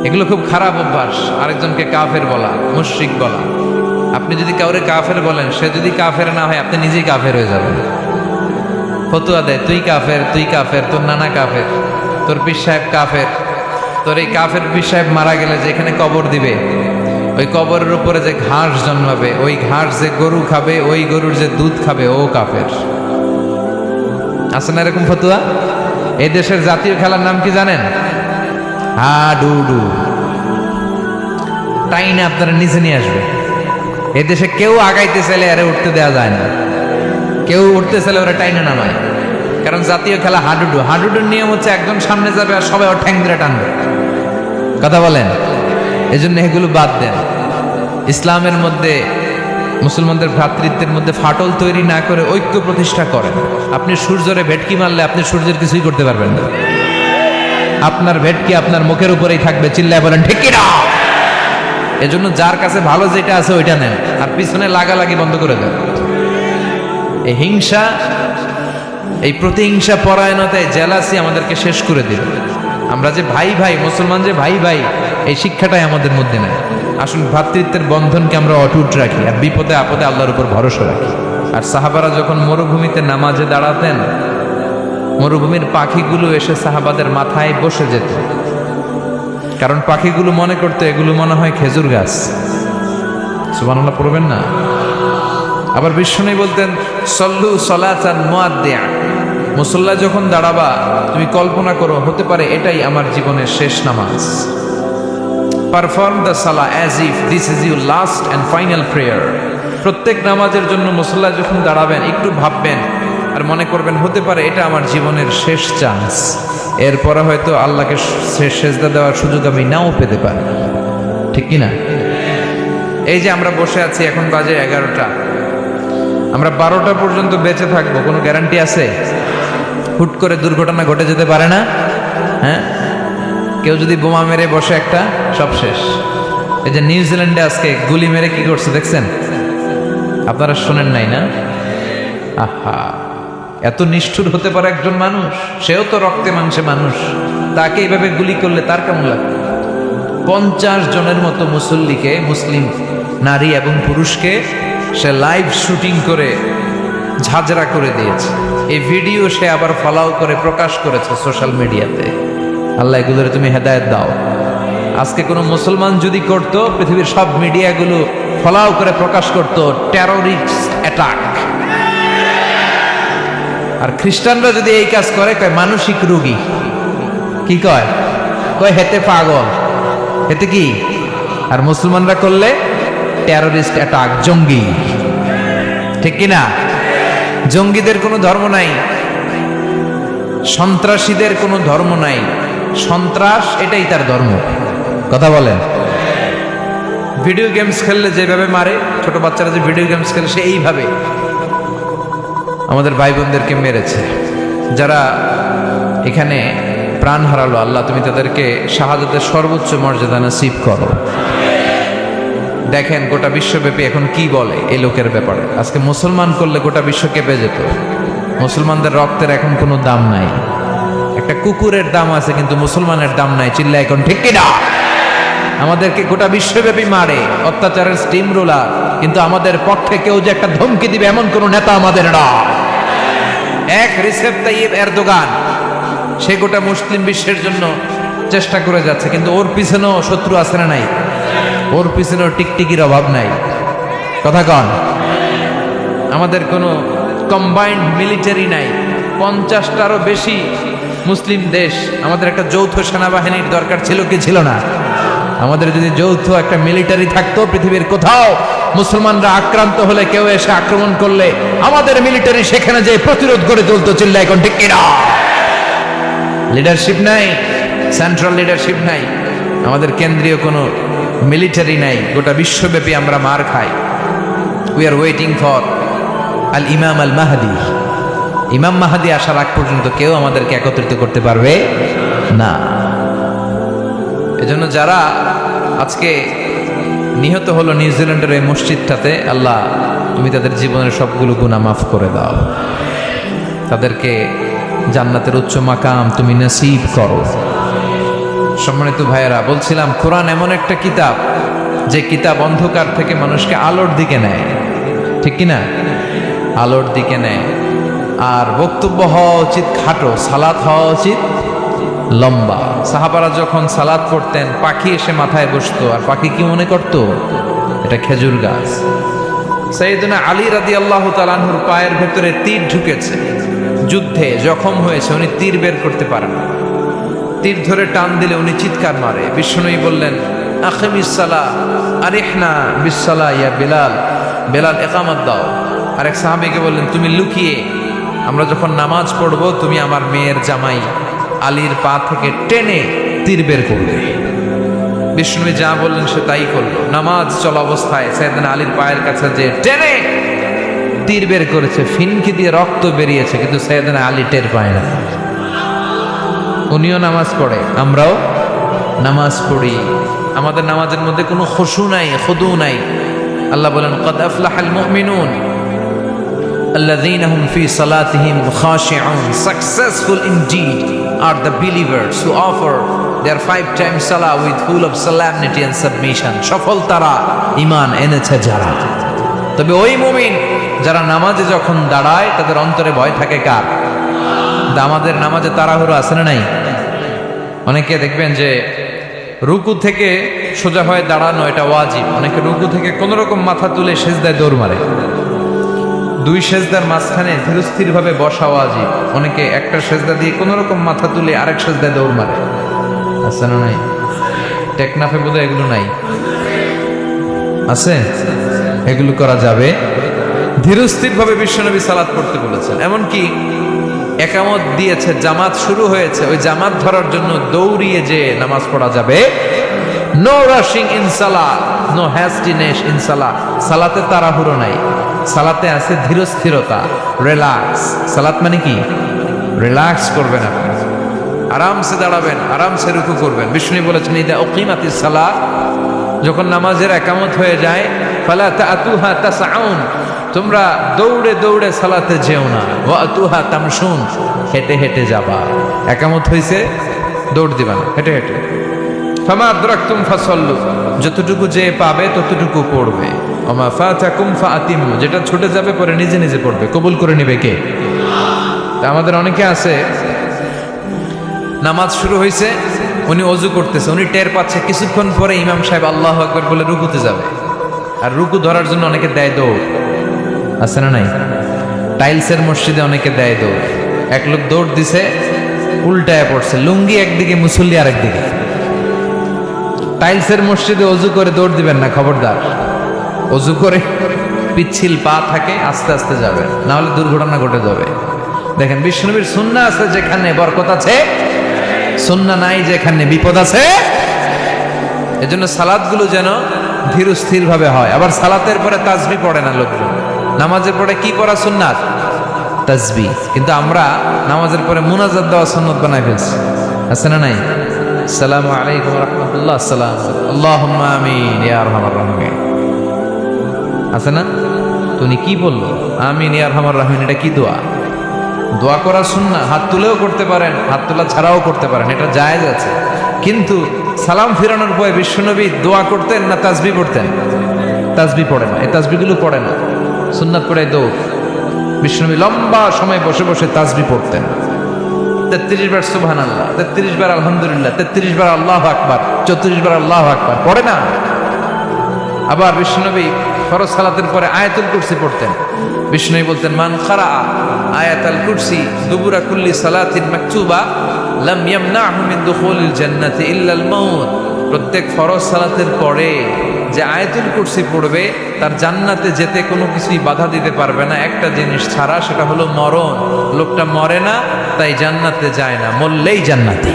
এগুলো খুব খারাপ অভ্যাস। আরেকজনকে কাফের বলা, মুশরিক বলা। আপনি যদি কাউরে কাফের বলেন, সে যদি কাফের না হয় আপনি নিজেই কাফের হয়ে যাবেন। ফতুয়া দেয় তুই কাফের, তুই কাফের, তোর নানা কাফের, তোর পীর সাহেব কাফের, তোর এই কাফের পীর সাহেব মারা গেলে যেখানে কবর দিবে, ওই কবরের উপরে যে ঘাস জন্মাবে, ওই ঘাস যে গরু খাবে, ওই গরুর যে দুধ খাবে, ও কাফের। আছে না এরকম ফতুয়া? এই দেশের জাতীয় খেলার নাম কি জানেন? হাডুডু। টাইনে আপনারা নিচে নিয়ে আসবে। এই দেশে কেউ আগাইতে চাইলে আরে উঠতে দেওয়া যায় না, কেউ উঠতে চাইলে ওরা টাইনে নামায়। কারণ জাতীয় খেলা হাডুডু। হাডুডুর নিয়ম হচ্ছে একজন সামনে যাবে আর সবাই ওর ঠ্যাং ধরে টানবে। কথা বলেন? এই জন্য এগুলো বাদ দেন। ইসলামের মধ্যে, মুসলমানদের ভ্রাতৃত্বের মধ্যে ফাটল তৈরি না করে ঐক্য প্রতিষ্ঠা করেন। আপনি সূর্যরে ভেটকি মারলে আপনি সূর্যের কিছুই করতে পারবেন না। আপনার ভেটকি আপনার মুখের উপরেই থাকবে। চিল্লায় বলেন ঠিক কি না? এজন্য যার কাছে ভালো যেটা আছে ওইটা নেন, আর পিছনে লাগালাগি বন্ধ করে দেন। এই হিংসা, এই প্রতিহিংসা পরায়ণতায় জেলাসি আমাদেরকে শেষ করে দিল। আমরা যে ভাই ভাই, মুসলমান যে ভাই ভাই, এই শিক্ষাটাই আমাদের মধ্যে নেই। আসুন ভ্রাতৃত্বের বন্ধনকে আমরা অটুট রাখি, আর বিপদে আপদে আল্লাহর উপর ভরসা রাখি। আর সাহাবারা যখন মরুভূমিতে নামাজে দাঁড়াতেন, মরুভূমির পাখিগুলো এসে সাহাবাদের মাথায় বসে যেত। কারণ পাখিগুলো মনে করতো এগুলো মনে হয় খেজুর গাছ। সুবহানাল্লাহ পড়বেন না? আবার বিষ্ণু বলতেন সল্লু সলাতান মুআদ্দিয়া, মুসল্লা যখন দাঁড়াবা তুমি কল্পনা করো হতে পারে এটাই আমার জীবনের শেষ নামাজ। Perform the Salah as if this is your last and final prayer. প্রত্যেক নামাজের জন্য মুসল্লা যখন দাঁড়াবেন একটু ভাববেন আর মনে করবেন হতে পারে এটা আমার জীবনের শেষ চান্স। এরপরে হয়তো আল্লাহকে সেজদা দেওয়ার সুযোগ আমি নাও পেতে পারি। ঠিক কিনা? এই যে আমরা বসে আছি, এখন বাজে 11টা, আমরা 12টা পর্যন্ত বেঁচে থাকবো কোনো গ্যারান্টি আছে? হুট করে দুর্ঘটনা ঘটে যেতে পারে না? হ্যাঁ, কেউ যদি বোমা মেরে বসে একটা, সব শেষ। এই যে নিউজিল্যান্ডে আজকে গুলি মেরে কি করছে দেখছেন? আপনারা শোনেন নাই না? আহা, এত নিষ্ঠুর হতে পারে একজন মানুষ? সেও তো রক্তে মাংসে মানুষ, তাকে এইভাবে গুলি করলে তার কেমন লাগবে? 50 জনের মতো মুসল্লিকে, মুসলিম নারী এবং পুরুষকে সে লাইভ শুটিং করে ঝাঁঝরা করে দিয়েছে। এই ভিডিও সে আবার ফলাও করে প্রকাশ করেছে সোশ্যাল মিডিয়াতে। আল্লাহ এগুলোরে তুমি হেদায়েত দাও। আজকে কোনো মুসলমান যদি করতো, পৃথিবীর সব মিডিয়াগুলো ফলাও করে প্রকাশ করতো টেররিস্ট অ্যাটাক। আর খ্রিস্টানরা যদি এই কাজ করে, কয় মানসিক রোগী। কি কয়? কয় হেতে পাগল, হেতে কি? আর মুসলমানরা করলে টেররিস্ট অ্যাটাক, জঙ্গি। ঠিক কিনা? জঙ্গিদের কোনো ধর্ম নাই, সন্ত্রাসীদের কোনো ধর্ম নাই। সন্ত্রাস এটাই তার ধর্ম। কথা বলেন? ভিডিও গেমস খেললে যেভাবে মারে, ছোট বাচ্চারা যে ভিডিও গেমস খেলে সে এইভাবে আমাদের ভাই বোনদেরকে মেরেছে। যারা এখানে প্রাণ হারালো, আল্লাহ তুমি তাদেরকে শাহাদাতের সর্বোচ্চ মর্যাদা নসিব করো। দেখেন গোটা বিশ্বব্যাপী এখন কি বলে এই লোকের ব্যাপারে। আজকে মুসলমান করলে গোটা বিশ্ব কেঁপে যেত। মুসলমানদের রক্তের এখন কোনো দাম নাই। একটা কুকুরের দাম আছে কিন্তু মুসলমানের দাম নাই। চিল্লা এখন ঠিক কিনা? আমাদেরকে গোটা বিশ্বব্যাপী মারে, অত্যাচারের স্টিম রোলার, কিন্তু আমাদের পক্ষে কেউ যে একটা ধমকি দিবে এমন কোন নেতা আমাদের না। এক রিসেপ তাইয়িব এরদোগান, সে গোটা মুসলিম বিশ্বের জন্য চেষ্টা করে যাচ্ছে, কিন্তু ওর পিছনেও শত্রু আছে না নাই? ওর পিছনেও টিকটিকির অভাব নাই। কথা কন? আমাদের কোনো কম্বাইন্ড মিলিটারি নাই। 50টারও বেশি মুসলিম দেশ, আমাদের একটা যৌথ সেনাবাহিনীর দরকার ছিল কি ছিল না? আমাদের যদি যৌথ একটা মিলিটারি থাকতো, পৃথিবীর কোথাও মুসলমানরা আক্রান্ত হলে, কেউ এসে আক্রমণ করলে আমাদের মিলিটারি সেখানে যে প্রতিরোধ করে তুলতো। চিল্লা এখন ঠিক কিনা? লিডারশিপ নাই, সেন্ট্রাল লিডারশিপ নাই, আমাদের কেন্দ্রীয় কোনো মিলিটারি নাই। গোটা বিশ্বব্যাপী আমরা মার খাই। উই আর ওয়েটিং ফর আল ইমাম আল মাহদি। ইমাম মাহদি আসার আগ পর্যন্ত কেউ আমাদেরকে একত্রিত করতে পারবে না। এজন্য যারা আজকে নিহত হলো নিউজিল্যান্ডের এই মসজিদটাতে, আল্লাহ তুমি তাদের জীবনের সবগুলো গুনাহ মাফ করে দাও। তাদেরকে জান্নাতের উচ্চ মাকাম তুমি নসিব করো। সম্মানিত ভাইয়েরা, বলছিলাম কোরআন এমন একটা কিতাব যে কিতাব অন্ধকার থেকে মানুষকে আলোর দিকে নেয়, ঠিক কিনা? আলোর দিকে নেয়। আর বক্তব্য হওয়া উচিত খাটো, সালাত হওয়া উচিত লম্বা। সাহাবারা যখন সালাত পড়তেন পাখি এসে মাথায় বসতো, আর পাখি কি মনে করতো? এটা খেজুর গাছ। সাইয়েদনা আলী রাদিয়াল্লাহু তাআলা আনহুর পায়ের ভেতরে তীর ঢুকেছে, যুদ্ধে জখম হয়েছে, উনি তীর বের করতে পারেন না। তীর ধরে টান দিলে উনি চিৎকার মারে। বিশ্বনবী বললেন, আখিমিস সালাহ আরিহনা বিসসালাহ ইয়া বেলাল, বেলাল ইকামত দাও। আরেক সাহাবীকে বললেন, তুমি লুকিয়ে আমরা যখন নামাজ পড়বো তুমি আমার মেয়ের জামাই আলীর পা থেকে টেনে তীর বের করবে। বিষ্ণু যা বললেন সে তাই করলো। নামাজ চলা অবস্থায় সাইয়েদনা আলীর পায়ের কাছে যে টেনে তীর বের করেছে, ফিনকি দিয়ে রক্ত বেরিয়েছে, কিন্তু সাইয়েদনা আলী টের পায় না। উনিও নামাজ পড়ে, আমরাও নামাজ পড়ি। আমাদের নামাজের মধ্যে কোনো খুশু নাই, খুদু নাই। আল্লাহ বলেন, ক্বাদ আফলাহাল মুমিনুন আল্লাযীনা হুম ফী সালাতিহিম খাশিউন, successful indeed are the believers who offer their 5 times salah with full of solemnity and submission. সফল তারা, ঈমান এনেছে যারা। তবে ওই মুমিন যারা নামাজে যখন দাঁড়ায় তাদের অন্তরে ভয় থাকে কার? আমাদের নামাজে তাড়াহুড়ো আছে না নাই? অনেকে দেখবেন যে রুকু থেকে সোজা হয়ে দাঁড়ানো এটা ওয়াজিব, অনেকে রুকু থেকে কোনো রকম মাথা তুলে সেজদায় দৌড় মারে। দুই সেজদার মাঝখানে ধীরস্থির ভাবে বসা ওয়াজিব, অনেকে একটা সেজদা দিয়ে কোনো রকম মাথা তুলে আরেক সেজদায় দৌড় মারে। আছে না নাই? টেকনাফে বোধহয় এগুলো নাই, আছে? এগুলো করা যাবে। ধীরস্থির ভাবে বিশ্বনবী সালাত পড়তে বলেছেন। এমনকি একামত দিয়েছে, জামাত শুরু হয়েছে, ওই জামাত ধরার জন্য দৌড়িয়ে যে নামাজ পড়া যাবে। নো রাশিং ইন সালাহ, নো হ্যাস্টিনেস ইন সালাহ। সালাতে তাড়াহুড়ো নাই, সালাতে আছে ধীরস্থিরতা, রিল্যাক্স। সালাত মানে কি? রিল্যাক্স করবেন আপনি, আরামসে দাঁড়াবেন, আরামসে রুকু করবেন। বিষ্ণু বলেছেন, ইদা উকিমাতিস সালাহ, যখন নামাজের একামত হয়ে যায়, ফালা তাতুহা তাসাউন, তোমরা দৌড়ে দৌড়ে সালাতে যেও না। ওয়া আতুহা তামশুন, হেঁটে হেঁটে যাবা। একামত হইছে, দৌড় দিবা না, হেঁটে হেঁটে। ফামা আদরাকতুম ফাসাল্লু, যতটুকু যে পাবে ততটুকু পড়বে। ওমা ফাতাকুম ফাআতিমু, যেটা ছুটে যাবে পরে নিজে নিজে পড়বে। কবুল করে নিবে কে? তা আমাদের অনেকে আছে, নামাজ শুরু হয়েছে, উনি অজু করতেছে, উনি টের পাচ্ছে কিছুক্ষণ পরে ইমাম সাহেব আল্লাহু আকবার বলে রুকুতে যাবে, আর রুকু ধরার জন্য অনেকে দেয় দৌড়। আছে না নাই? টাইলসের মসজিদে অনেকে দেয় দৌড়। এক লোক দৌড় দিছে, উল্টায় পড়ছে, লুঙ্গি একদিকে, মুসল্লি আরেকদিকে। টাইলসের মসজিদে অজু করে দৌড় দিবেন না, খবরদার। অজু করে পিচ্ছিল পা থাকে, আস্তে আস্তে যাবেন, না হলে দুর্ঘটনা ঘটে যাবে। দেখেন, বিষ্ণুনবীর সুন্নাহ আছে যেখানে বরকত আছে, সুন্নাহ নাই যেখানে বিপদ আছে। এজন্য সালাতগুলো যেন ধীর স্থির ভাবে হয়। আবার সালাতের পরে তাসবিহ পড়ে না লোকজন। নামাজের পরে কি পড়া সুন্নাত? তাসবিহ। কিন্তু আমরা নামাজের পরে মুনাজাত দেওয়া সুন্নাত বানাই ফেলছি। আছে না নাই? আসসালামু আলাইকুম ওয়া রাহমাতুল্লাহ, আসসালাম, আল্লাহুম্মা আমিন ইয়া আরহামার রাহিমিন। আছে না? তো উনি কি বললো? আমিন ইয়া আরহামার রাহিমিন, এটা কি দোয়া? দোয়া করা সুন্নাহ, হাত তুলেও করতে পারেন, হাত তোলা ছাড়াও করতে পারেন, এটা জায়েজ আছে। কিন্তু সালাম ফিরানোর পরে বিশ্বনবী দোয়া করতেন না তাসবিহ পড়তেন? তাসবিহ পড়ে না, এই তাসবিহগুলো পড়ে না, সুন্নাত পড়ে দৌড়। বিশ্বনবী লম্বা সময় বসে বসে তাসবিহ পড়তেন। 33 বার সুবহানাল্লাহ, 33 বার আলহামদুলিল্লাহ, 33 বার আল্লাহু আকবার, 34 বার আল্লাহু আকবার, পড়ে না। আবার বিশ্বনবী ফরজ সালাতের পরে আয়াতুল কুরসি পড়তেন। বিষ্ণু বলতেন, মান কারা আয়াতুল কুরসি দুবুরা কুল্লি সালাতিন মাকতুবা লাম ইয়ামনাহু মিন দুখুলিল জান্নাতি ইল্লাল মাউত। প্রত্যেক ফরজ সালাতের পরে যে আয়াতুল কুরসি পড়বে তার জান্নাতে যেতে কোনো কিছুই বাধা দিতে পারবে না, একটা জিনিস ছাড়া, সেটা হলো মরণ। লোকটা মরে না, তাই জান্নাতে যায় না, মরলেই জান্নাতি।